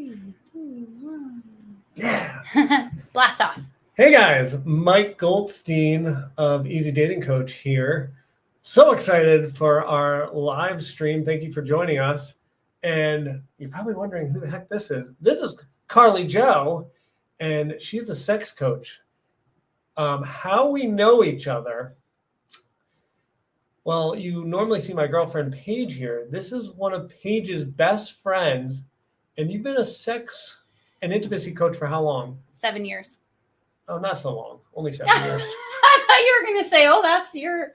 3, 2, 1. Yeah. Blast off. Hey guys, Mike Goldstein of Easy Dating Coach here. So excited for our live stream. Thank you for joining us. And you're probably wondering who the heck this is. This is Carly Jo, and she's a sex coach. How we know each other. Well, you normally see my girlfriend Paige here. This is one of Paige's best friends, and you've been a sex and intimacy coach for how long? 7 years. Oh, not so long. Only 7 years. I thought you were going to say, oh, that's your...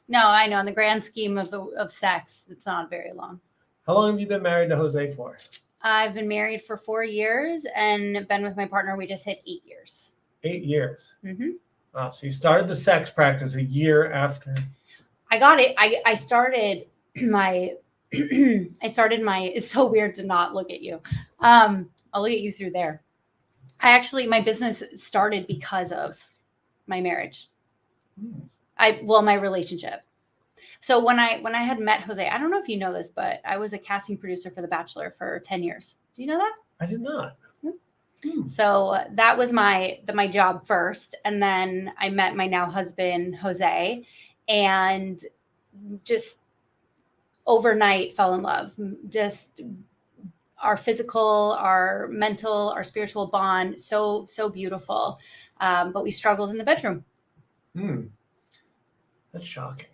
No, I know. In the grand scheme of sex, it's not very long. How long have you been married to Jose for? I've been married for 4 years and been with my partner. We just hit 8 years. 8 years. Mm-hmm. Wow. So you started the sex practice a year after. I got it. I started my... It's so weird to not look at you. I'll look at you through there. My business started because of my marriage. My relationship. So when I had met Jose, I don't know if you know this, but I was a casting producer for The Bachelor for 10 years. Do you know that? I did not. So that was my job first. And then I met my now husband, Jose, and just overnight fell in love. Just our physical, our mental, our spiritual bond, so beautiful. But we struggled in the bedroom. That's shocking.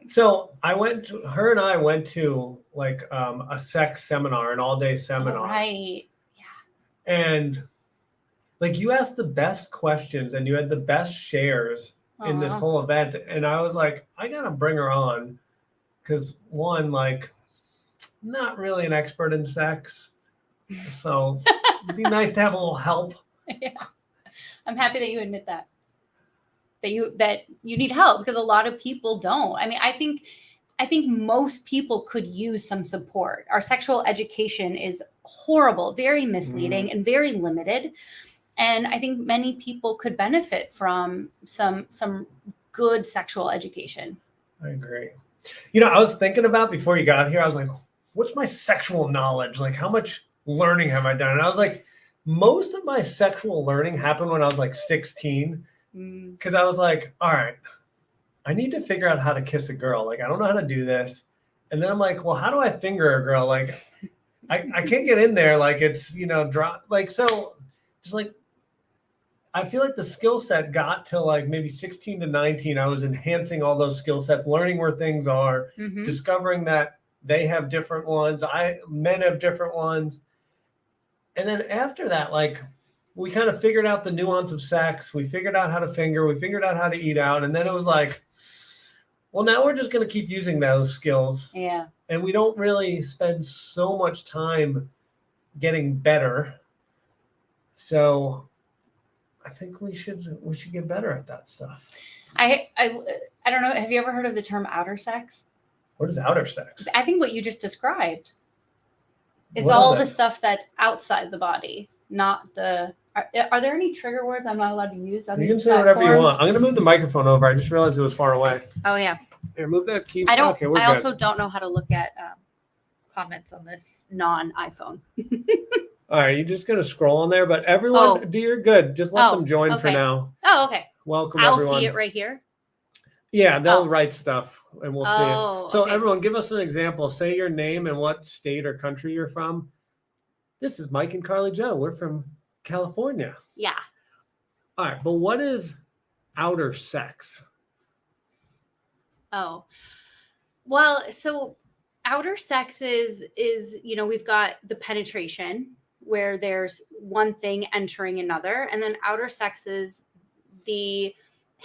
So her and I went to like a sex seminar, an all-day seminar. Oh, right. Yeah. And like you asked the best questions and you had the best shares in this whole event. And I was like, I gotta bring her on because one, like, not really an expert in sex. So it'd be nice to have a little help. Yeah. I'm happy that you admit that you need help because a lot of people don't. I mean, I think most people could use some support. Our sexual education is horrible, very misleading and very limited. And I think many people could benefit from some good sexual education. I agree. You know, I was thinking about before you got here, I was like, what's my sexual knowledge? Like, how much learning have I done? And I was like, most of my sexual learning happened when I was like 16. Because I was like, all right, I need to figure out how to kiss a girl. Like, I don't know how to do this. And then I'm like, well, how do I finger a girl? Like, I can't get in there. Like, it's, drop. Like, so just like, I feel like the skill set got to like maybe 16 to 19. I was enhancing all those skill sets, learning where things are, discovering that they have different ones. Men have different ones. And then after that, like, we kind of figured out the nuance of sex. We figured out how to finger. We figured out how to eat out. And then it was like, well, now we're just going to keep using those skills. Yeah. And we don't really spend so much time getting better. So I think we should get better at that stuff. I don't know. Have you ever heard of the term outer sex? What is outer sex? I think what you just described. It's all the stuff that's outside the body, not the... Are there any trigger words I'm not allowed to use on these platforms? You can say whatever you want. I'm going to move the microphone over. I just realized it was far away. Oh, yeah. Here, move that key. I Okay, we're good. also don't know how to look at comments on this non-iPhone. All right, you're just going to scroll on there, but everyone, you're good. Just let them join for now. Oh, okay. Welcome, everyone. I'll see it right here? Yeah, they'll write stuff, and we'll see it. So okay. Everyone, give us an example. Say your name and what state or country you're from. This is Mike and Carly Jo. We're from California. Yeah. All right, but what is outer sex? Oh, well, so outer sex is we've got the penetration where there's one thing entering another, and then outer sex is the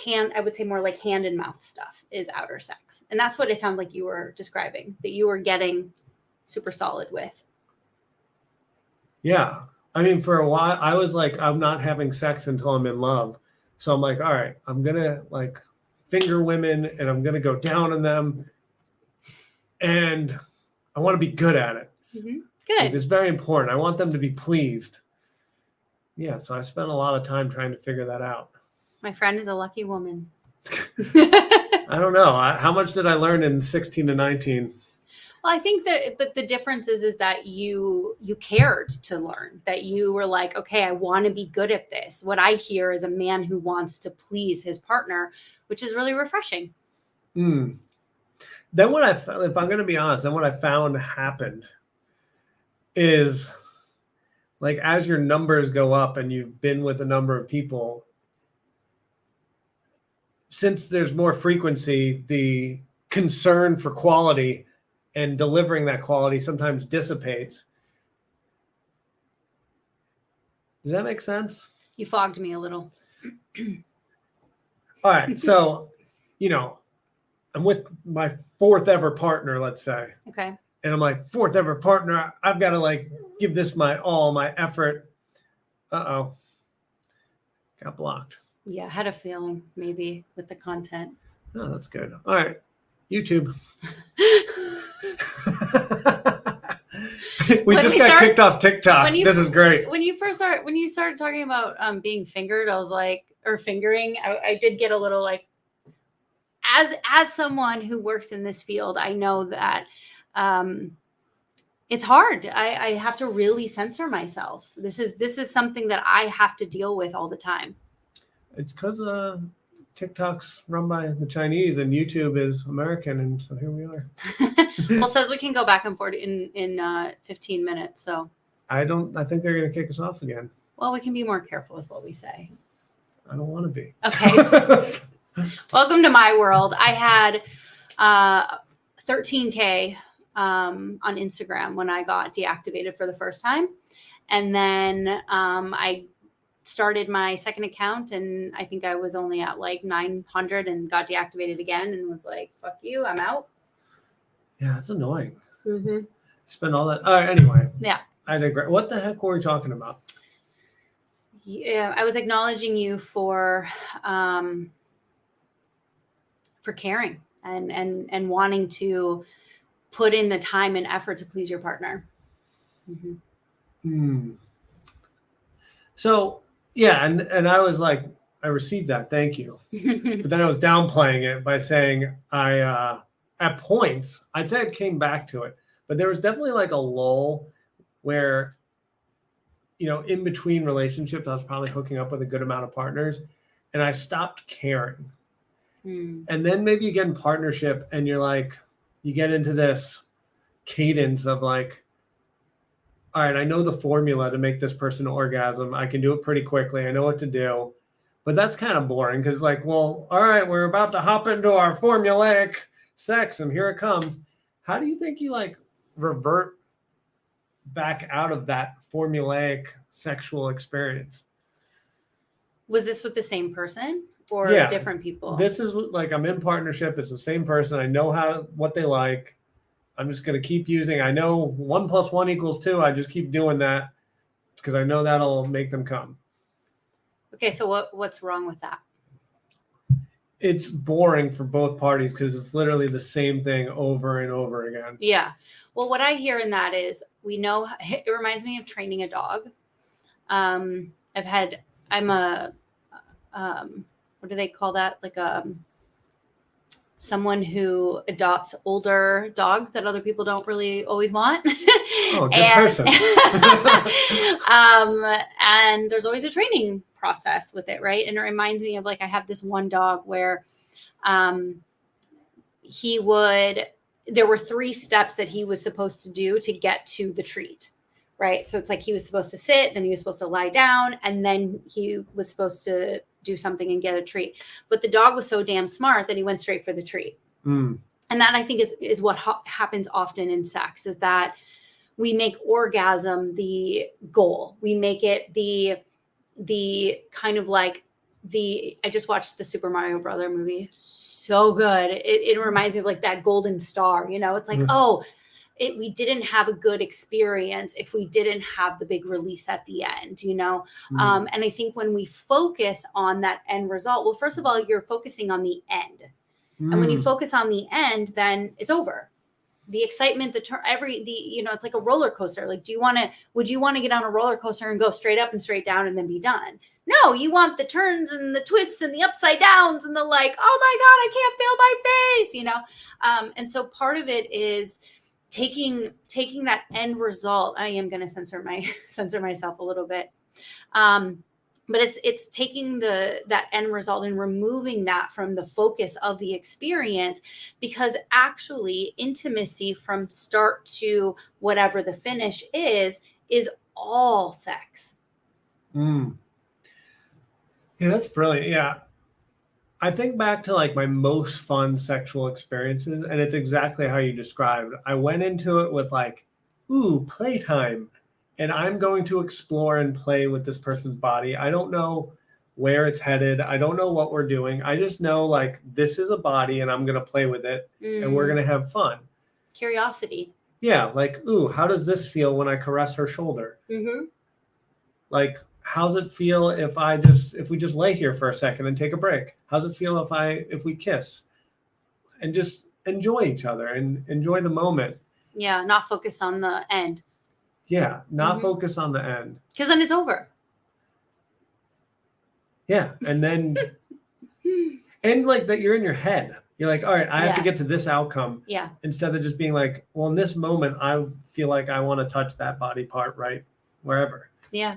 hand, I would say more like hand and mouth stuff is outer sex. And that's what it sounded like you were describing, that you were getting super solid with. Yeah. I mean, for a while, I was like, I'm not having sex until I'm in love. So I'm like, all right, I'm going to like finger women and I'm going to go down on them. And I want to be good at it. Mm-hmm. Good. Like, it's very important. I want them to be pleased. Yeah. So I spent a lot of time trying to figure that out. My friend is a lucky woman. I don't know. How much did I learn in 16 to 19? Well, I think that, but the difference is that you cared to learn, that you were like, okay, I want to be good at this. What I hear is a man who wants to please his partner, which is really refreshing. Then if I'm going to be honest, then what I found happened is like, as your numbers go up and you've been with a number of people, since there's more frequency, the concern for quality and delivering that quality sometimes dissipates. Does that make sense? You fogged me a little. All right. So, I'm with my fourth ever partner, let's say. Okay. And I'm like, fourth ever partner, I've got to like give this my all, my effort. Uh-oh. Got blocked. Yeah, I had a feeling maybe with the content. Oh, that's good. All right. YouTube. we just got kicked off TikTok. This is great. When you started talking about being fingered, I was like, or fingering, I did get a little like, as someone who works in this field, I know that it's hard. I have to really censor myself. This is something that I have to deal with all the time. It's because TikTok's run by the Chinese and YouTube is American, and so here we are. Well, it says we can go back and forth in 15 minutes. So I think they're going to kick us off again. Well, we can be more careful with what we say. I don't want to be. Okay. Welcome to my world. I had 13K on Instagram when I got deactivated for the first time. And then I started my second account, and I think I was only at like 900 and got deactivated again and was like, fuck you, I'm out. Yeah, that's annoying. Mm-hmm. Spend all that. All right, anyway. Yeah. I digress. What the heck were we talking about? Yeah, I was acknowledging you for caring and wanting to put in the time and effort to please your partner. Mm-hmm. So, yeah, and I was like, I received that, thank you. But then I was downplaying it by saying at points, I'd say it came back to it, but there was definitely like a lull where, in between relationships, I was probably hooking up with a good amount of partners, and I stopped caring. And then maybe you get in partnership and you're like, you get into this cadence of like, all right, I know the formula to make this person orgasm. I can do it pretty quickly. I know what to do. But that's kind of boring because like, well, all right, we're about to hop into our formulaic sex and here it comes. How do you think you like revert back out of that formulaic sexual experience? Was this with the same person or different people? This is like, I'm in partnership. It's the same person. I know what they like. I'm just going to keep using, I know 1 + 1 = 2. I just keep doing that because I know that'll make them come. Okay. So what's wrong with that? It's boring for both parties because it's literally the same thing over and over again. Yeah. Well, what I hear in that is it reminds me of training a dog. What do they call that? Like someone who adopts older dogs that other people don't really always want. Oh, good person. And there's always a training process with it, right? And it reminds me of like, I have this one dog where there were 3 steps that he was supposed to do to get to the treat, right? So it's like he was supposed to sit, then he was supposed to lie down, and then he was supposed to do something and get a treat. But the dog was so damn smart that he went straight for the treat. And that I think is what happens often in sex, is that we make orgasm the goal. We make it the kind of like I just watched the Super Mario Brother movie. So good. It reminds me of like that golden star, it's like, we didn't have a good experience if we didn't have the big release at the end, And I think when we focus on that end result, well, first of all, you're focusing on the end. And when you focus on the end, then it's over. The excitement, it's like a roller coaster. Like, would you want to get on a roller coaster and go straight up and straight down and then be done? No, you want the turns and the twists and the upside downs and the like, oh my God, I can't feel my face, And so part of it is taking that end result. I am going to censor myself a little bit. But it's taking that end result and removing that from the focus of the experience, because actually intimacy from start to whatever the finish is all sex. Yeah, that's brilliant. Yeah. I think back to like my most fun sexual experiences, and it's exactly how you described. I went into it with like, ooh, playtime, and I'm going to explore and play with this person's body. I don't know where it's headed. I don't know what we're doing. I just know like this is a body and I'm going to play with it and we're going to have fun. Curiosity. Yeah, like, ooh, how does this feel when I caress her shoulder? Like, how's it feel if we just lay here for a second and take a break? How's it feel if we kiss and just enjoy each other and enjoy the moment? Yeah, not focus on the end. Yeah, not focus on the end. Because then it's over. Yeah, and then and like that you're in your head. You're like, all right, I have to get to this outcome. Yeah. Instead of just being like, well, in this moment, I feel like I want to touch that body part right wherever. Yeah.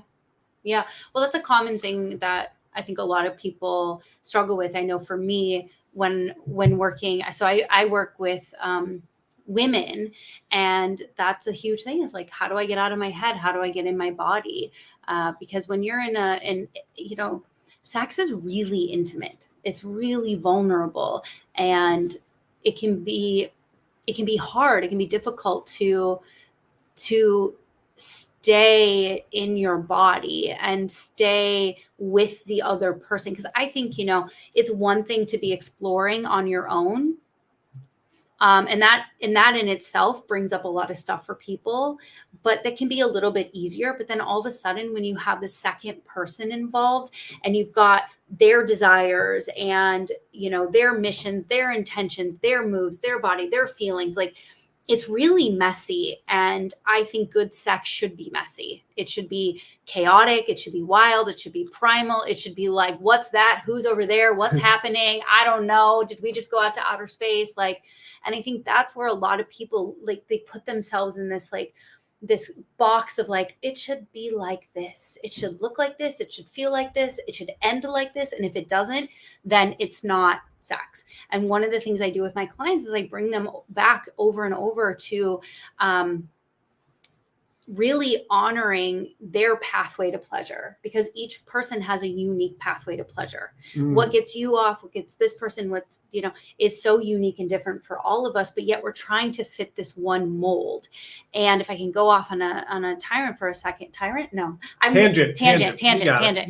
Yeah. Well, that's a common thing that I think a lot of people struggle with. I know for me, when working, so I work with women, and that's a huge thing. Is like, how do I get out of my head? How do I get in my body? Because when you're in sex is really intimate. It's really vulnerable, and it can be hard. It can be difficult to stay in your body and stay with the other person. Because I think, it's one thing to be exploring on your own. And that in itself brings up a lot of stuff for people, but that can be a little bit easier. But then all of a sudden, when you have the second person involved and you've got their desires and, their missions, their intentions, their moves, their body, their feelings, like, it's really messy. And I think good sex should be messy. It should be chaotic. It should be wild. It should be primal. It should be like, what's that? Who's over there? What's happening? I don't know. Did we just go out to outer space? Like, and I think that's where a lot of people, like, they put themselves in this, like, this box of like, it should be like this. It should look like this. It should feel like this. It should end like this. And if it doesn't, then it's not sex. And one of the things I do with my clients is I bring them back over and over to really honoring their pathway to pleasure, because each person has a unique pathway to pleasure. What gets you off, what gets this person, is so unique and different for all of us, but yet we're trying to fit this one mold. And if I can go off on a tangent for a second, tangent.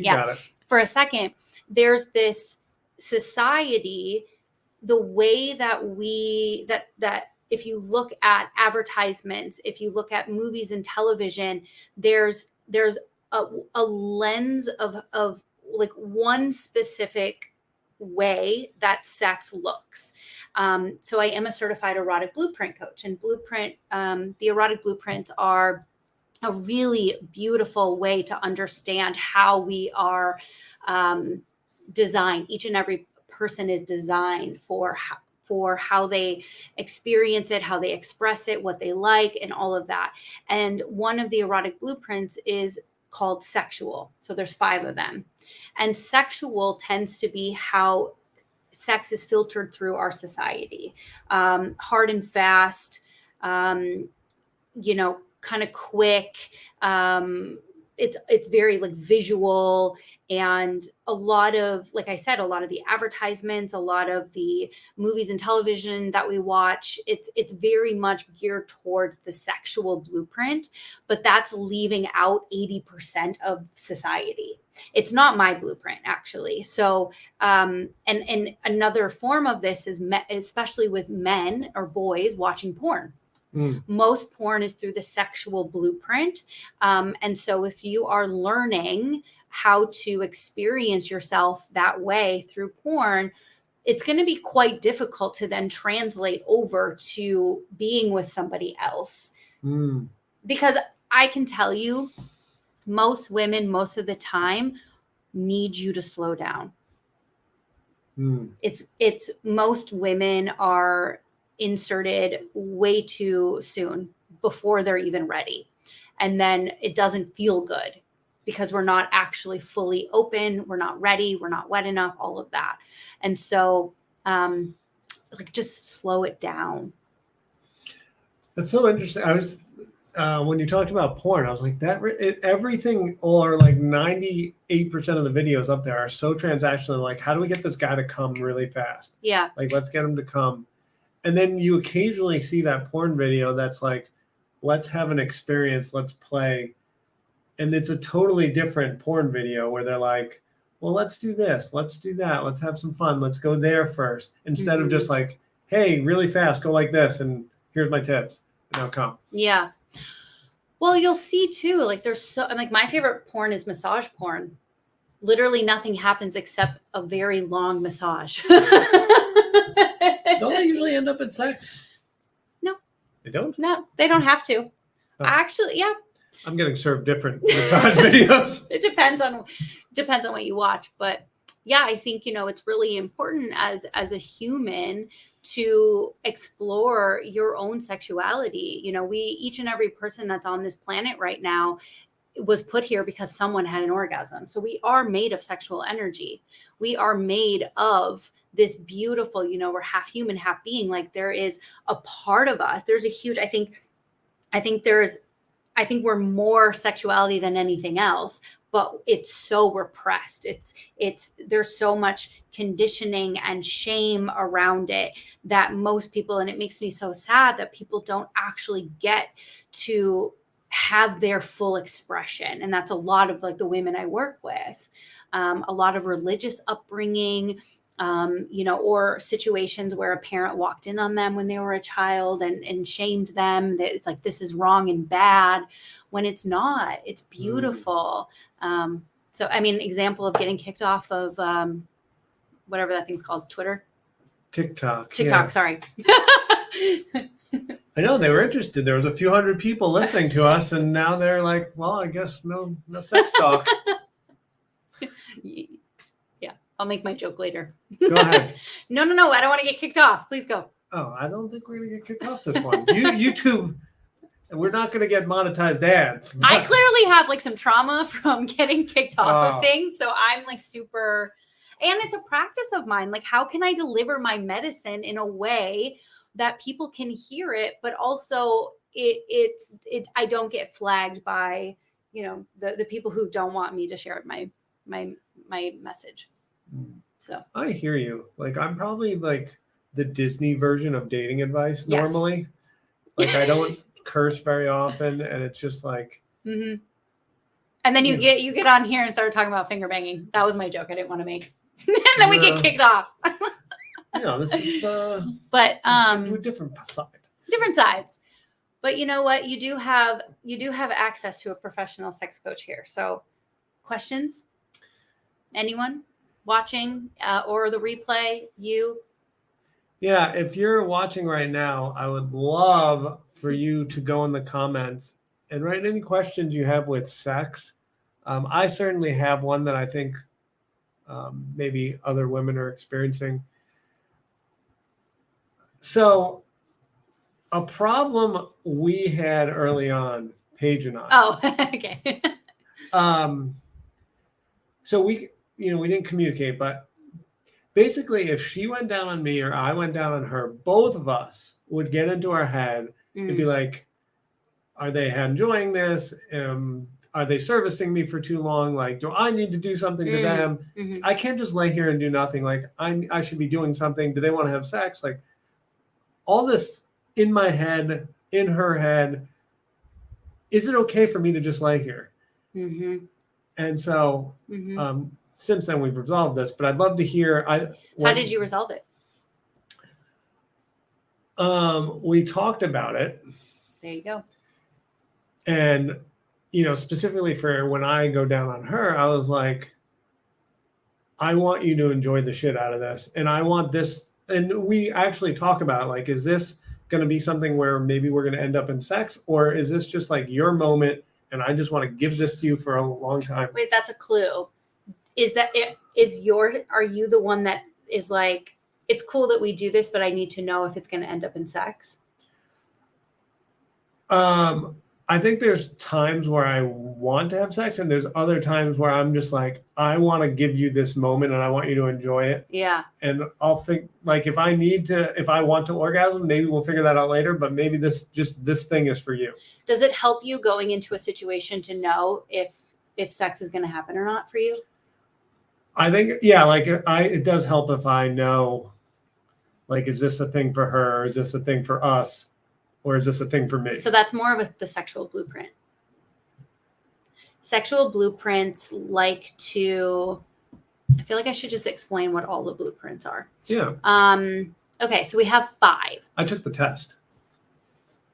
Yeah. For a second, there's this society, the way that if you look at advertisements, if you look at movies and television, there's a lens of like one specific way that sex looks. So I am a certified erotic blueprint coach, and the erotic blueprints are a really beautiful way to understand how we are designed. Each and every person is designed for how they experience it, how they express it, what they like, and all of that. And one of the erotic blueprints is called sexual. So there's 5 of them. And sexual tends to be how sex is filtered through our society. Hard and fast, kind of quick. It's very like visual, and a lot of, like I said, a lot of the advertisements, a lot of the movies and television that we watch, it's very much geared towards the sexual blueprint, but that's leaving out 80% of society. It's not my blueprint, actually. So, and another form of this is especially with men or boys watching porn. Most porn is through the sexual blueprint. And so if you are learning how to experience yourself that way through porn, it's going to be quite difficult to then translate over to being with somebody else. Because I can tell you, most women, most of the time, need you to slow down. It's most women are inserted way too soon before they're even ready. And then it doesn't feel good because we're not actually fully open. We're not ready. We're not wet enough, all of that. And so, like, just slow it down. That's so interesting. I was, when you talked about porn, I was like, everything, or like 98% of the videos up there are so transactional. Like, how do we get this guy to come really fast? Yeah. Like, let's get him to come. And then you occasionally see that porn video that's like, let's have an experience, let's play. And it's a totally different porn video where they're like, well, let's do this, let's do that, let's have some fun, let's go there first. Instead of just like, hey, really fast, go like this, and here's my tips. Now come. Yeah. Well, you'll see too, like there's so, like my favorite porn is massage porn. Literally nothing happens except a very long massage. Don't they usually end up in sex? No. They don't? No, they don't have to. Oh. Actually, yeah. I'm getting served different massage videos. It depends on what you watch. But yeah, I think, it's really important as a human to explore your own sexuality. Each and every person that's on this planet right now was put here because someone had an orgasm. So we are made of sexual energy. We are made of this beautiful, we're half human, half being. Like there is a part of us. There's a huge, I think we're more sexuality than anything else, but it's so repressed. There's so much conditioning and shame around it that most people, and it makes me so sad that people don't actually get to have their full expression. And that's a lot of like the women I work with, a lot of religious upbringing, or situations where a parent walked in on them when they were a child and shamed them, that it's like, this is wrong and bad, when it's not. It's beautiful. So, I mean, example of getting kicked off of whatever that thing's called, Twitter? TikTok, yeah. Sorry. I know, they were interested. There was a few hundred people listening to us, and now they're like, well, I guess no sex talk. Yeah, I'll make my joke later. Go ahead. No, I don't want to get kicked off. Please go. Oh, I don't think we're going to get kicked off this one. YouTube, we're not going to get monetized ads. But I clearly have like some trauma from getting kicked off of things. So I'm like super, and it's a practice of mine. Like, how can I deliver my medicine in a way that people can hear it, but also I don't get flagged by, the people who don't want me to share my message. So I hear you. Like, I'm probably like the Disney version of dating advice normally. Like, I don't curse very often, and it's just like. Mm-hmm. And then you get on here and start talking about finger banging. That was my joke I didn't want to make. And then we get kicked off. This is but a different side. Different sides. But you know what? You do have access to a professional sex coach here. So questions? Anyone watching or the replay? Yeah, if you're watching right now, I would love for you to go in the comments and write any questions you have with sex. I certainly have one that I think maybe other women are experiencing. So a problem we had early on, Paige and I. Oh, okay. So we didn't communicate, but basically if she went down on me or I went down on her, both of us would get into our head and be like, are they enjoying this? Are they servicing me for too long? Like, do I need to do something to them? Mm-hmm. I can't just lay here and do nothing. Like, I should be doing something. Do they want to have sex? Like, all this in my head, in her head. Is it okay for me to just lay here? Mm-hmm. And so since then we've resolved this, but I'd love to hear. How did you resolve it? We talked about it. There you go. And, specifically for when I go down on her, I was like, I want you to enjoy the shit out of this. And I want this. And we actually talk about it. Like, is this going to be something where maybe we're going to end up in sex? Or is this just like your moment? And I just want to give this to you for a long time. Wait, that's a clue. Are you the one that is like, it's cool that we do this, but I need to know if it's going to end up in sex? I think there's times where I want to have sex, and there's other times where I'm just like, I want to give you this moment and I want you to enjoy it. Yeah. And I'll think, like, if I want to orgasm, maybe we'll figure that out later, but maybe this thing is for you. Does it help you going into a situation to know if sex is going to happen or not for you? I think, yeah, like it does help if I know, like, is this a thing for her? Or is this a thing for us? Or is this a thing for me? So that's more of the sexual blueprint. Sexual blueprints like to, I feel like I should just explain what all the blueprints are. Yeah. Okay, so we have 5. I took the test.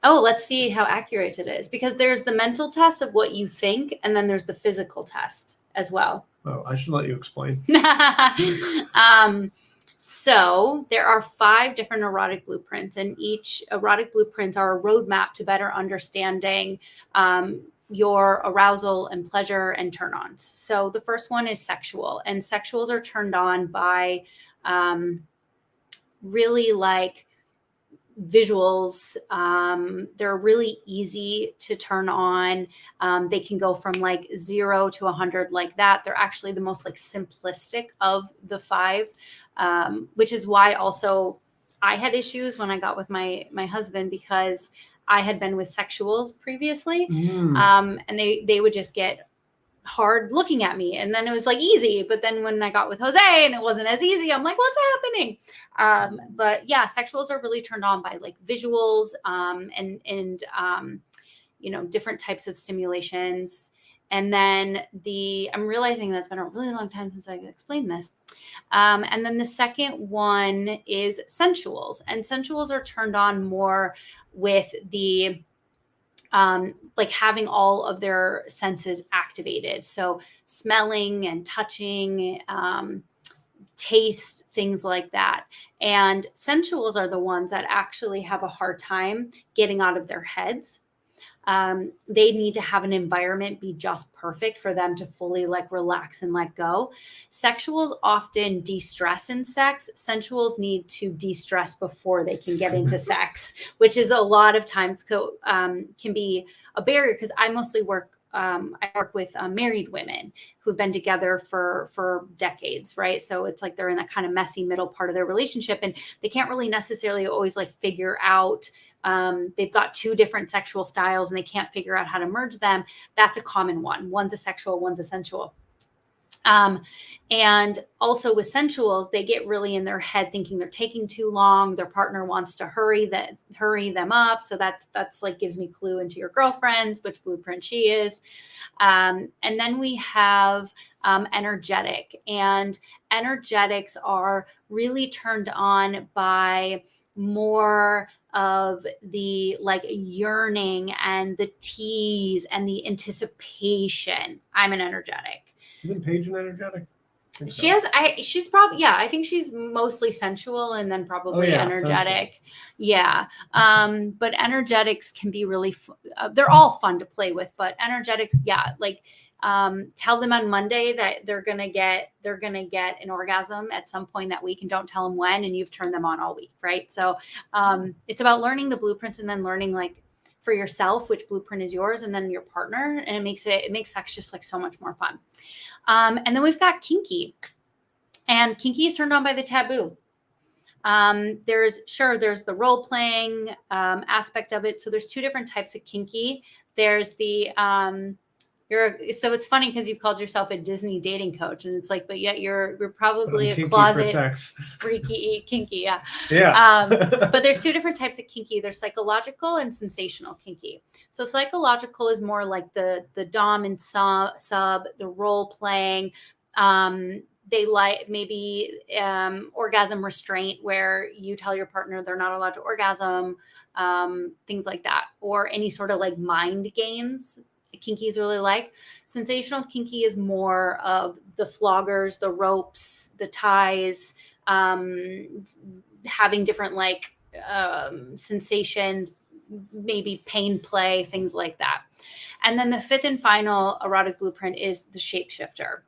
Oh, let's see how accurate it is, because there's the mental test of what you think, and then there's the physical test as well. Oh, I should let you explain. So there are 5 different erotic blueprints, and each erotic blueprints are a roadmap to better understanding your arousal and pleasure and turn-ons. So the first one is sexual, and sexuals are turned on by really like visuals. They're really easy to turn on. They can go from like 0 to 100 like that. They're actually the most like simplistic of the 5, which is why also I had issues when I got with my husband, because I had been with sexuals previously. And they would just get hard looking at me, and then it was like easy, but then when I got with Jose and it wasn't as easy, I'm like, what's happening? But yeah, sexuals are really turned on by like visuals, and different types of stimulations. And then I'm realizing that's been a really long time since I explained this. And then the second one is sensuals, and sensuals are turned on more with the like having all of their senses activated. So smelling and touching, taste, things like that. And sensuals are the ones that actually have a hard time getting out of their heads. They need to have an environment be just perfect for them to fully like relax and let go. Sexuals often de-stress in sex. Sensuals need to de-stress before they can get into sex, which is a lot of times can be a barrier, because I mostly work with married women who've been together for decades, right? So it's like they're in that kind of messy middle part of their relationship, and they can't really necessarily always like figure out. They've got 2 different sexual styles and they can't figure out how to merge them. That's a common one. One's a sexual, one's a sensual. And also with sensuals, they get really in their head thinking they're taking too long. Their partner wants to hurry them up. So that's like gives me clue into your girlfriend's, which blueprint she is. And then we have energetic, and energetics are really turned on by more of the like yearning and the tease and the anticipation. I'm an energetic. Isn't Paige an energetic? She's probably, yeah, I think she's mostly sensual and then probably energetic. Sensual. Yeah. But energetics can be really, they're all fun to play with, but energetics, yeah, like, tell them on Monday that they're going to get an orgasm at some point that week, and don't tell them when, and you've turned them on all week. Right. So, it's about learning the blueprints and then learning like for yourself, which blueprint is yours, and then your partner. And it makes sex just like so much more fun. And then we've got kinky, and kinky is turned on by the taboo. There's the role playing aspect of it. So there's 2 different types of kinky. There's the so it's funny because you called yourself a Disney dating coach, and it's like, but yet you're probably a closet freaky kinky. Yeah. Yeah. But there's 2 different types of kinky. There's psychological and sensational kinky. So psychological is more like the dom and sub, the role playing. They like maybe orgasm restraint, where you tell your partner they're not allowed to orgasm, things like that, or any sort of like mind games. Kinky is really like. Sensational kinky is more of the floggers, the ropes, the ties, having different like sensations, maybe pain play, things like that. And then the 5th and final erotic blueprint is the shapeshifter.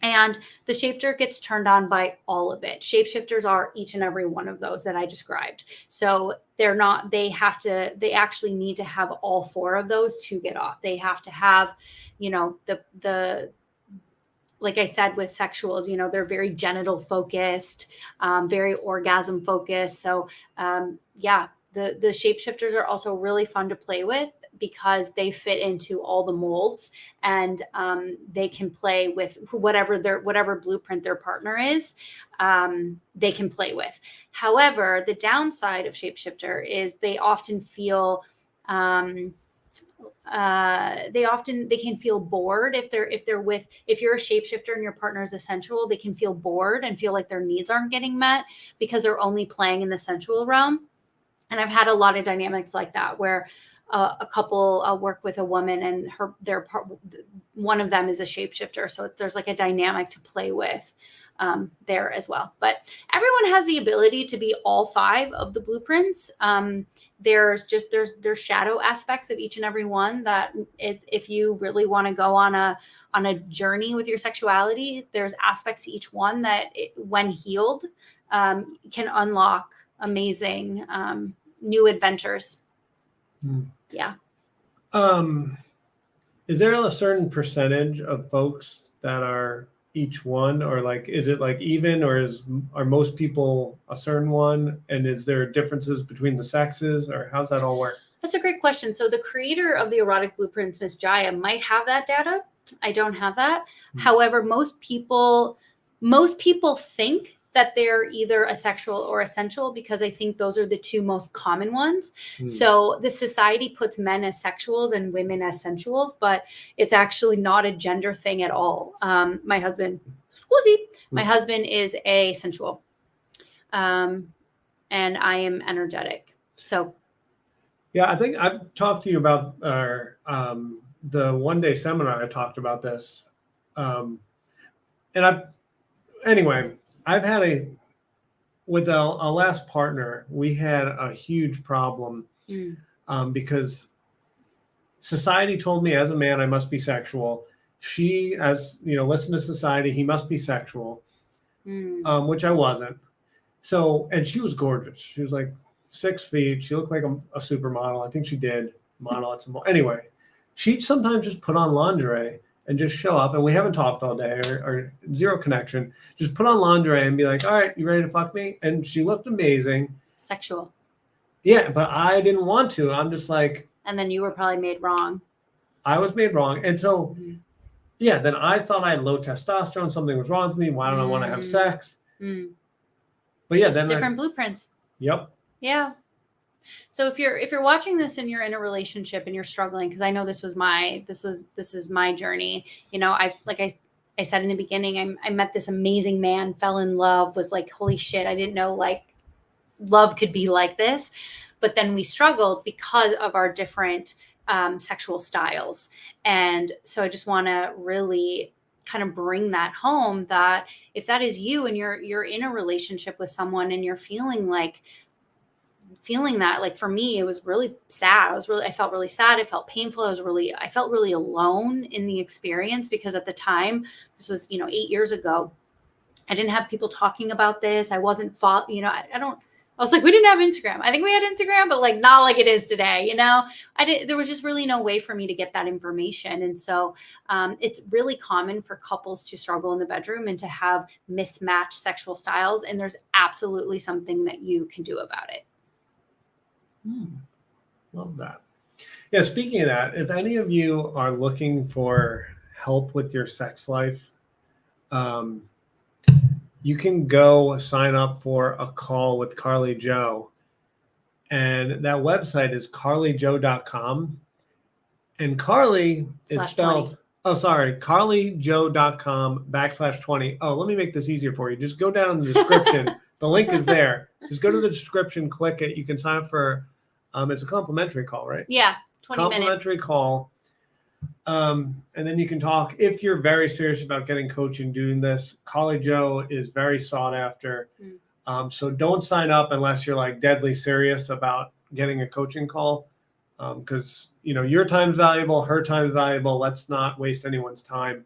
And the shapeshifter gets turned on by all of it. Shapeshifters are each and every one of those that I described. So they're not, they actually need to have all 4 of those to get off. They have to have, the like I said, with sexuals, they're very genital focused, very orgasm focused. So the shapeshifters are also really fun to play with because they fit into all the molds, and they can play with whatever blueprint their partner is. They can play with. However, the downside of shapeshifter is they often feel they can feel bored if you're a shapeshifter and your partner is a sensual. They can feel bored and feel like their needs aren't getting met because they're only playing in the sensual realm. And I've had a lot of dynamics like that where a couple, I'll work with a woman and one of them is a shapeshifter. So there's like a dynamic to play with there as well. But everyone has the ability to be all 5 of the blueprints. There's shadow aspects of each and every one that if you really want to go on a journey with your sexuality, there's aspects to each one that when healed can unlock amazing new adventures. Yeah. Is there a certain percentage of folks that are each one, or like, is it like even, or are most people a certain one? And is there differences between the sexes, or how's that all work? That's a great question. So the creator of the erotic blueprints, Miss Jaya, might have that data. I don't have that. However, most people think that they're either a sexual or a sensual because I think those are the 2 most common ones. So the society puts men as sexuals and women as sensuals, but it's actually not a gender thing at all. My husband is a sensual, and I am energetic. So yeah, I think I've talked to you about the one-day seminar. I talked about this, and I've had with a last partner, we had a huge problem because society told me as a man, I must be sexual. She, as listen to society, he must be sexual, which I wasn't. So, and she was gorgeous. She was like 6 feet. She looked like a supermodel. I think she did model at some. Anyway, she'd sometimes just put on lingerie and just show up, and we haven't talked all day or zero connection. Just put on lingerie and be like, all right, you ready to fuck me? And she looked amazing. Sexual. Yeah, but I didn't want to. I'm just like. And then you were probably made wrong. I was made wrong. And so, then I thought I had low testosterone. Something was wrong with me. Why don't I want to have sex? But yeah, then different blueprints. Yep. Yeah. So if you're watching this and you're in a relationship and you're struggling, because I know this is my journey. I said in the beginning, I met this amazing man, fell in love, was like, holy shit, I didn't know like love could be like this. But then we struggled because of our different sexual styles. And so I just want to really kind of bring that home, that if that is you and you're in a relationship with someone and you're feeling that, like for me, it was really sad. I felt really sad. It felt painful. I felt really alone in the experience because at the time, this was, 8 years ago, I didn't have people talking about this. I wasn't, I was like, we didn't have Instagram. I think we had Instagram, but like not like it is today. There was just really no way for me to get that information. And so it's really common for couples to struggle in the bedroom and to have mismatched sexual styles. And there's absolutely something that you can do about it. Love that. Yeah, speaking of that, if any of you are looking for help with your sex life, you can go sign up for a call with Carly Jo. And that website is carlyjo.com. And Carly is spelled, carlyjo.com/20. Oh, let me make this easier for you. Just go down in the description. The link is there. Just go to the description, click it. You can sign up for, it's a complimentary call, right? Yeah, 20 minutes. Complimentary call. And then you can talk if you're very serious about getting coaching, doing this. Carly Jo is very sought after. So don't sign up unless you're like deadly serious about getting a coaching call. Because your time's valuable, her time's valuable. Let's not waste anyone's time.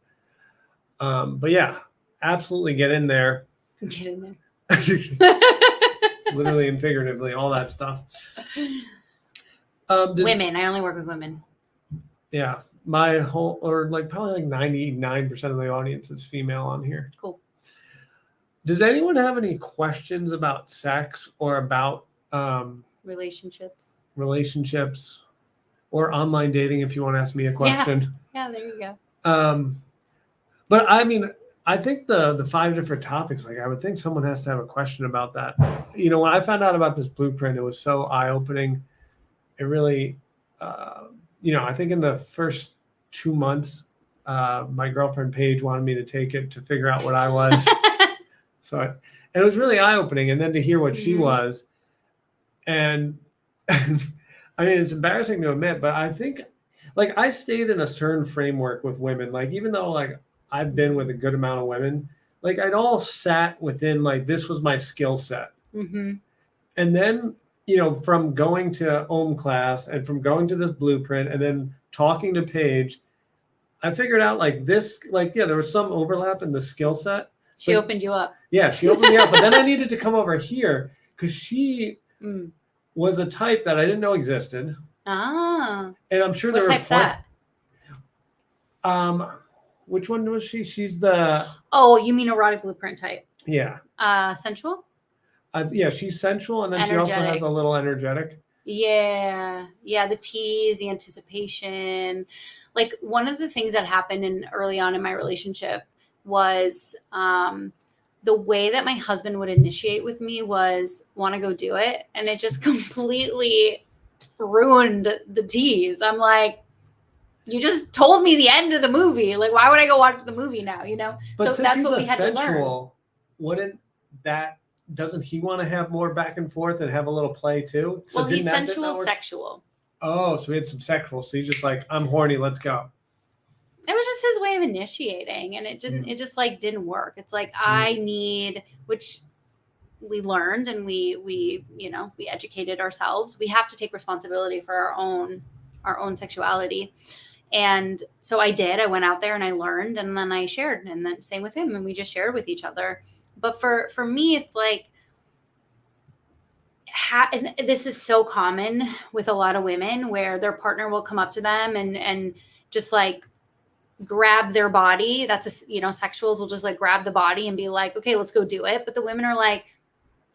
But yeah, absolutely get in there. Get in there. Literally and figuratively, all that stuff. Women. I only work with women. Yeah. My whole, or like probably like 99% of the audience is female on here. Cool. Does anyone have any questions about sex or about relationships or online dating? If you want to ask me a question. Yeah, there you go. But I mean, I think the 5 different topics, like I would think someone has to have a question about that. You know, when I found out about this blueprint, it was so eye-opening. It really, you know, I think in the first 2 months, my girlfriend Paige wanted me to take it to figure out what I was. And it was really eye-opening. And then to hear what she was, and I mean, it's embarrassing to admit, but I think like I stayed in a certain framework with women. Like, even though like I've been with a good amount of women, like I'd all sat within like, this was my skill set. Mm-hmm. And then, you know, from going to OM class and from going to this blueprint and then talking to Paige, I figured out like this, like, yeah, there was some overlap in the skill set. She opened you up. Yeah, she opened me up. But then I needed to come over here because she was a type that I didn't know existed. Ah. And I'm sure what there type's that? Which one was she? She's the... Oh, you mean erotic blueprint type? Yeah. Sensual? Yeah, she's sensual, and then she also has a little energetic. Yeah. Yeah, the tease, the anticipation. Like, one of the things that happened early on in my relationship was the way that my husband would initiate with me was, want to go do it? And it just completely ruined the tease. I'm like, you just told me the end of the movie. Like, why would I go watch the movie now? You know? But so that's what we had to learn. Doesn't he want to have more back and forth and have a little play too? So well, he's sensual, sexual. Oh, so he had some sexual. So he's just like, I'm horny, let's go. It was just his way of initiating, and it just like didn't work. It's like, I need, which we learned, and we you know, we educated ourselves. We have to take responsibility for our own sexuality. And so I went out there and I learned, and then I shared, and then same with him, and we just shared with each other. But for me, it's like, and this is so common with a lot of women, where their partner will come up to them and just like grab their body. That's you know, sexuals will just like grab the body and be like, okay, let's go do it. But the women are like,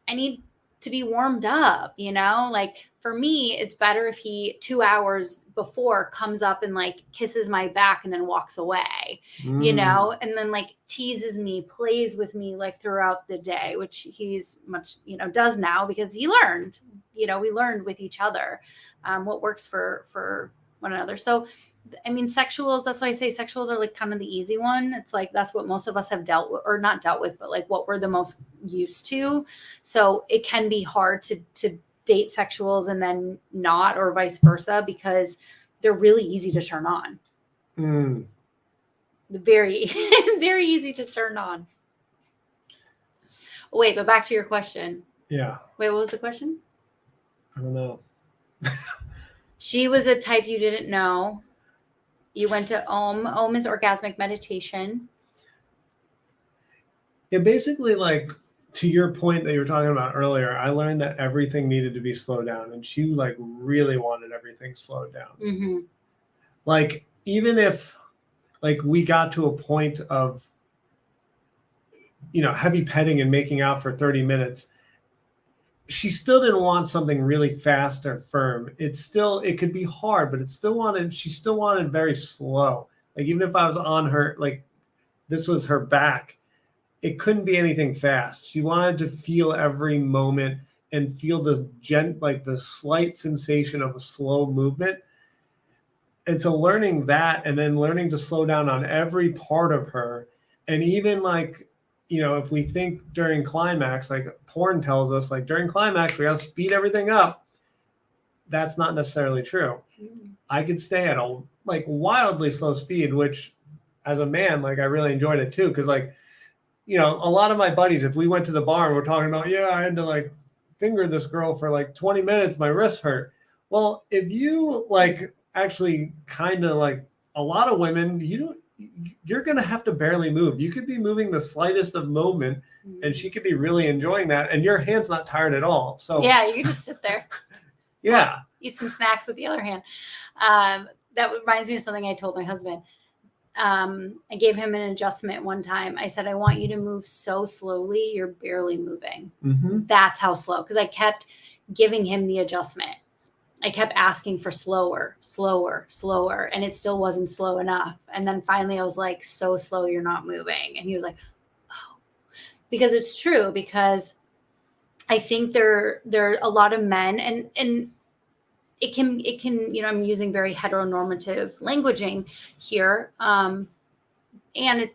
I need to be warmed up, you know? Like, for me, it's better if he 2 hours before comes up and like kisses my back and then walks away, you know, and then like teases me, plays with me like throughout the day, which he's much, you know, does now, because he learned, you know, we learned with each other what works for one another. So, I mean, sexuals, that's why I say sexuals are like kind of the easy one. It's like, that's what most of us have dealt with, or not dealt with, but like what we're the most used to. So it can be hard to date sexuals and then not, or vice versa, because they're really easy to turn on. Very, very easy to turn on. Wait, but back to your question. Yeah. Wait, what was the question? I don't know. She was a type you didn't know. You went to OM. OM is orgasmic meditation. Yeah, basically, like, to your point that you were talking about earlier, I learned that everything needed to be slowed down, and she like really wanted everything slowed down. Mm-hmm. Like, even if like we got to a point of, you know, heavy petting and making out for 30 minutes, she still didn't want something really fast or firm. It could be hard, but she still wanted very slow. Like, even if I was on her, like this was her back, it couldn't be anything fast. She wanted to feel every moment and feel the slight sensation of a slow movement. And so learning that, and then learning to slow down on every part of her. And even like, you know, if we think during climax, like porn tells us, like during climax, we got to speed everything up. That's not necessarily true. I could stay at a like wildly slow speed, which as a man, like I really enjoyed it too. Cause like, you know, a lot of my buddies, if we went to the bar and we're talking about, yeah, I had to like finger this girl for like 20 minutes, my wrist hurt. Well, if you like actually kind of like, a lot of women, you're going to have to barely move. You could be moving the slightest of moment, and she could be really enjoying that, and your hand's not tired at all. So yeah, you can just sit there. Yeah. Eat some snacks with the other hand. That reminds me of something I told my husband. I gave him an adjustment one time. I said, I want you to move so slowly, you're barely moving. Mm-hmm. That's how slow. Because I kept giving him the adjustment. I kept asking for slower, slower, slower, and it still wasn't slow enough. And then finally I was like, so slow, you're not moving. And he was like, oh, because it's true. Because I think there are a lot of men, and it can, you know, I'm using very heteronormative languaging here.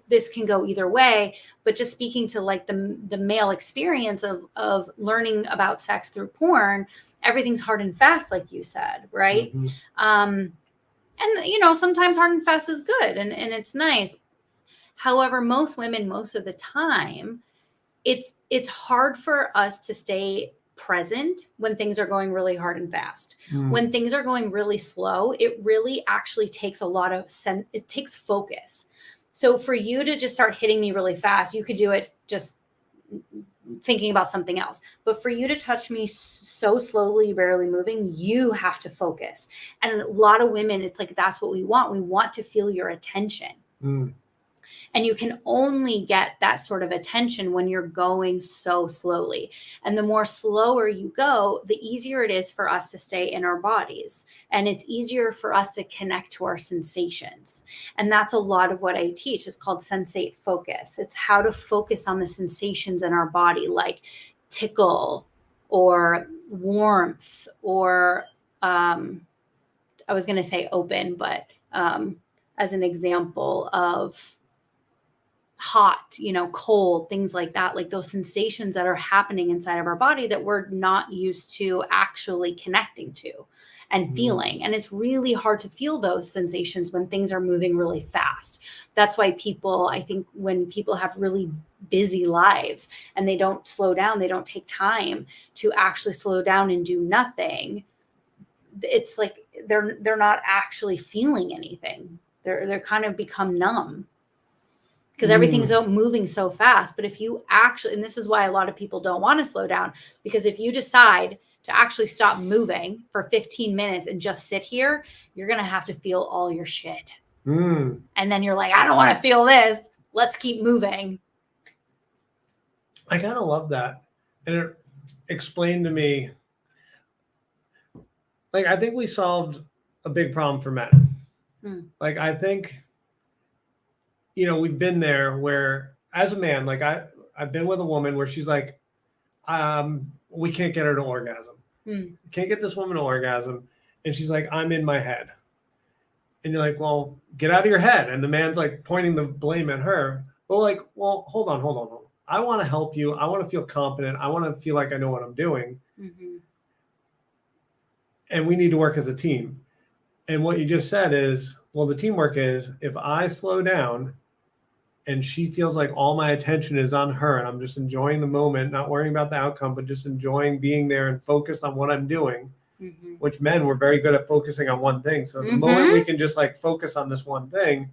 This can go either way, but just speaking to like the male experience of learning about sex through porn, everything's hard and fast, like you said, right? Mm-hmm. And you know, sometimes hard and fast is good and it's nice. However, most women, most of the time, it's hard for us to stay present when things are going really hard and fast. When things are going really slow, it really actually takes a lot of it takes focus. So for you to just start hitting me really fast, you could do it just thinking about something else. But for you to touch me so slowly, barely moving, you have to focus. And a lot of women, it's like, that's what we want. We want to feel your attention. And you can only get that sort of attention when you're going so slowly. And the more slower you go, the easier it is for us to stay in our bodies. And it's easier for us to connect to our sensations. And that's a lot of what I teach. It's called sensate focus. It's how to focus on the sensations in our body, like tickle or warmth or I was going to say open, but as an example of hot, you know, cold, things like that, like those sensations that are happening inside of our body that we're not used to actually connecting to and feeling. And it's really hard to feel those sensations when things are moving really fast. That's why people, I think when people have really busy lives and they don't slow down, they don't take time to actually slow down and do nothing, it's like they're not actually feeling anything. They're kind of become numb. Because everything's moving so fast. But if you actually, and this is why a lot of people don't want to slow down, because if you decide to actually stop moving for 15 minutes and just sit here, you're going to have to feel all your shit. And then you're like, I don't want to feel this. Let's keep moving. I kind of love that. And it explained to me, like, I think we solved a big problem for men. Like, I think, you know, we've been there where as a man, like I've been with a woman where she's like, we can't get her to orgasm. Can't get this woman to orgasm. And she's like, I'm in my head. And you're like, well, get out of your head. And the man's like pointing the blame at her. Well, like, well, hold on. I want to help you. I want to feel competent. I want to feel like I know what I'm doing. And we need to work as a team. And what you just said is, well, the teamwork is if I slow down and she feels like all my attention is on her and I'm just enjoying the moment, not worrying about the outcome, but just enjoying being there and focused on what I'm doing, which men were very good at focusing on one thing. So the moment we can just like focus on this one thing,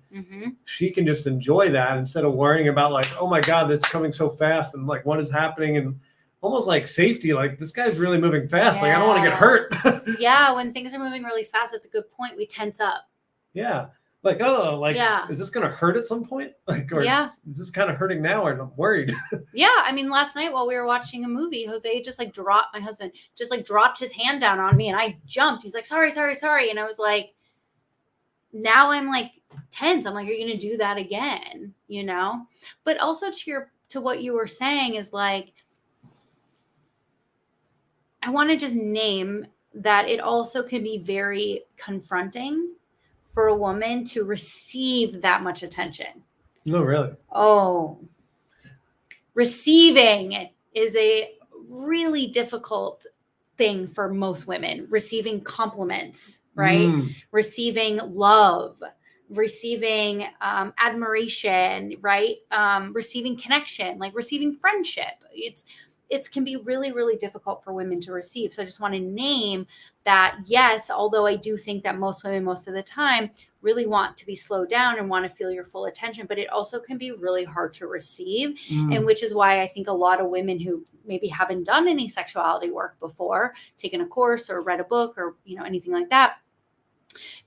she can just enjoy that instead of worrying about like, oh my God, that's coming so fast. And like, what is happening? And almost like safety, like this guy's really moving fast. Like, I don't want to get hurt. Yeah. When things are moving really fast, that's a good point. We tense up. Yeah. Like, oh, like, is this going to hurt at some point? Like, or is this kind of hurting now? Or I'm worried. Yeah. I mean, last night while we were watching a movie, Jose just like my husband just like dropped his hand down on me and I jumped. He's like, sorry. And I was like, now I'm like tense. I'm like, are you going to do that again? You know? But also to what you were saying is like, I want to just name that it also can be very confronting for a woman to receive that much attention. No, really? Oh, receiving is a really difficult thing for most women. Receiving compliments, right? Receiving love, receiving admiration, right? Receiving connection, like receiving friendship. it can be really, really difficult for women to receive. So I just want to name that, yes, although I do think that most women, most of the time, really want to be slowed down and want to feel your full attention, but it also can be really hard to receive. And which is why I think a lot of women who maybe haven't done any sexuality work before, taken a course or read a book or, anything like that,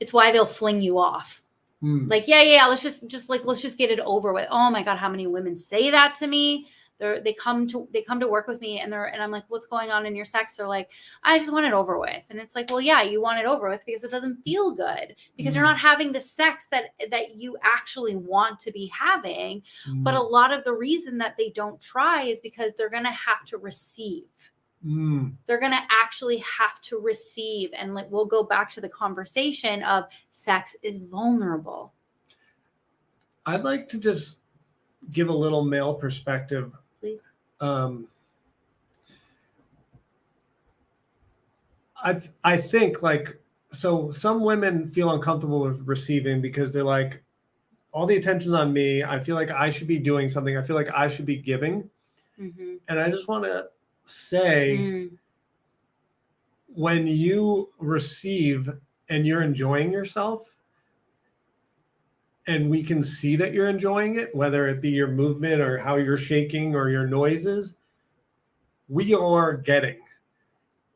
it's why they'll fling you off. Like, yeah, let's just get it over with. Oh my God, how many women say that to me? They come to work with me and I'm like, what's going on in your sex? They're like, I just want it over with. And it's like, well, yeah, you want it over with because it doesn't feel good, because you're not having the sex that you actually want to be having. But a lot of the reason that they don't try is because they're going to have to receive. They're going to actually have to receive. And we'll go back to the conversation of sex is vulnerable. I'd like to just give a little male perspective. Please. I think so some women feel uncomfortable with receiving because they're like, all the attention's on me. I feel like I should be doing something. I feel like I should be giving. And I just want to say, when you receive and you're enjoying yourself, and we can see that you're enjoying it, whether it be your movement or how you're shaking or your noises, we are getting.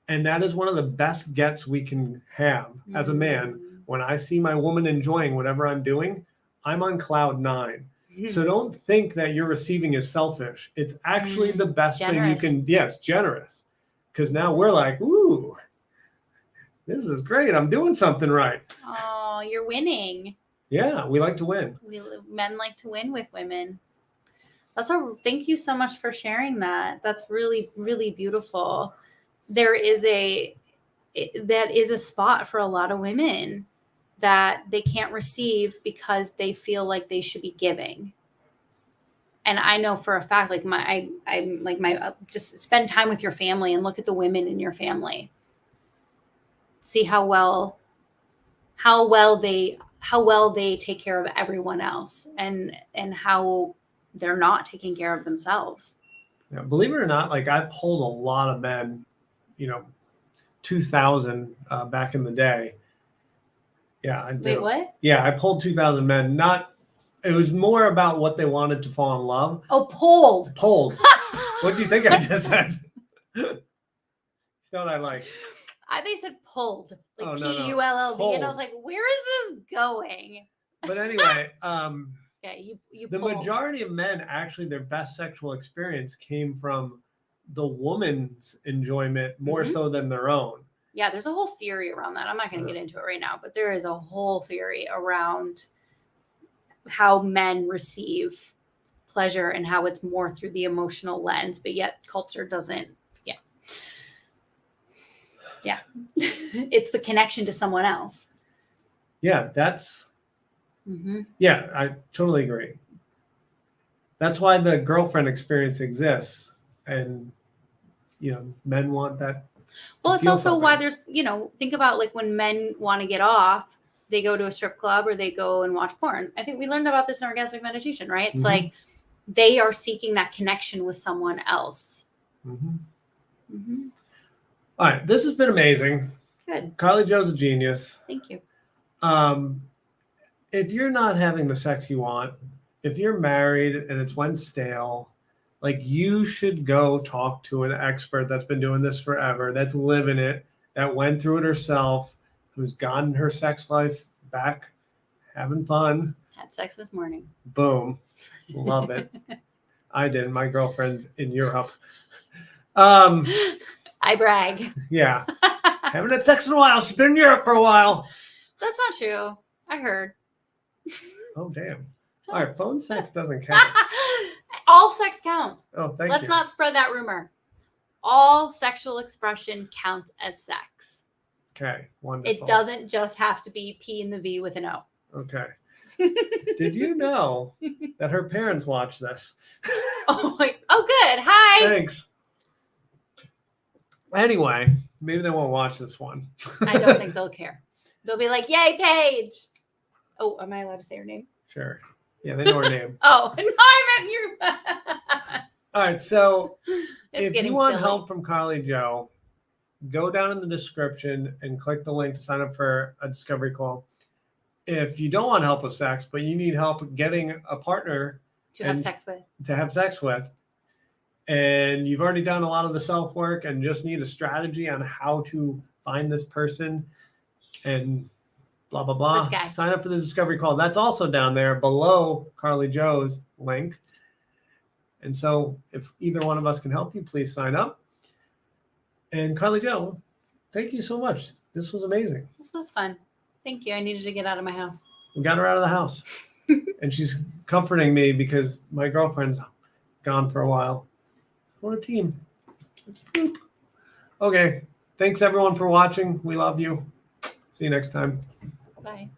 And that is one of the best gets we can have as a man. When I see my woman enjoying whatever I'm doing, I'm on cloud 9. So don't think that you're receiving is selfish. It's actually the best thing you can. Yeah, it's generous. Because now we're like, ooh, this is great. I'm doing something right. Oh, you're winning. Yeah, we like to win. Men like to win with women. Thank you so much for sharing that. That's really, really beautiful. That is a spot for a lot of women that they can't receive because they feel like they should be giving. And I know for a fact, just spend time with your family and look at the women in your family. See how well they take care of everyone else, and how they're not taking care of themselves. Yeah, believe it or not, I pulled a lot of men, 2,000 back in the day. Yeah, I did. Wait, what? Yeah, I pulled 2,000 men. It was more about what they wanted to fall in love. Oh, pulled. Pulled. What do you think I just said? Thought I like. They said pulled, no, P-U-L-L-D, pulled. and I was like, where is this going? But anyway, yeah, you. The pulled. majority of men, actually, their best sexual experience came from the woman's enjoyment more so than their own. Yeah, there's a whole theory around that. I'm not going to get into it right now, but there is a whole theory around how men receive pleasure and how it's more through the emotional lens, but yet culture doesn't. Yeah. It's the connection to someone else. Yeah, that's. Yeah, I totally agree. That's why the girlfriend experience exists, and men want that. Well, it's also why there's, think about when men want to get off, they go to a strip club or they go and watch porn. I think we learned about this in orgasmic meditation, right? It's like they are seeking that connection with someone else. All right, this has been amazing. Good. Carly Joe's a genius. Thank you. If you're not having the sex you want, if you're married and it's went stale, you should go talk to an expert that's been doing this forever, that's living it, that went through it herself, who's gotten her sex life back, having fun. Had sex this morning. Boom. Love it. I did. My girlfriend's in Europe. I brag. Yeah. Haven't had sex in a while. She's been in Europe for a while. That's not true. I heard. Oh, damn. All right. Phone sex doesn't count. All sex counts. Oh, thank you. Let's not spread that rumor. All sexual expression counts as sex. Okay. Wonderful. It doesn't just have to be P and the V with an O. Okay. Did you know that her parents watch this? Oh, good. Hi. Thanks. Anyway, maybe they won't watch this one. I don't think they'll care. They'll be like, yay, Paige. Oh, am I allowed to say her name? Sure. Yeah, they know her name. Oh, no, I meant you. All right. So if you want help from Carly Joe, go down in the description and click the link to sign up for a discovery call. If you don't want help with sex, but you need help getting a partner to have sex with, and you've already done a lot of the self work and just need a strategy on how to find this person and blah, blah, blah, sign up for the discovery call. That's also down there below Carly Joe's link. And so if either one of us can help you, please sign up. And Carly Joe, thank you so much. This was amazing. This was fun. Thank you. I needed to get out of my house. We got her out of the house. And she's comforting me because my girlfriend's gone for a while. What a team. Boop. Okay. Thanks everyone for watching. We love you. See you next time. Bye.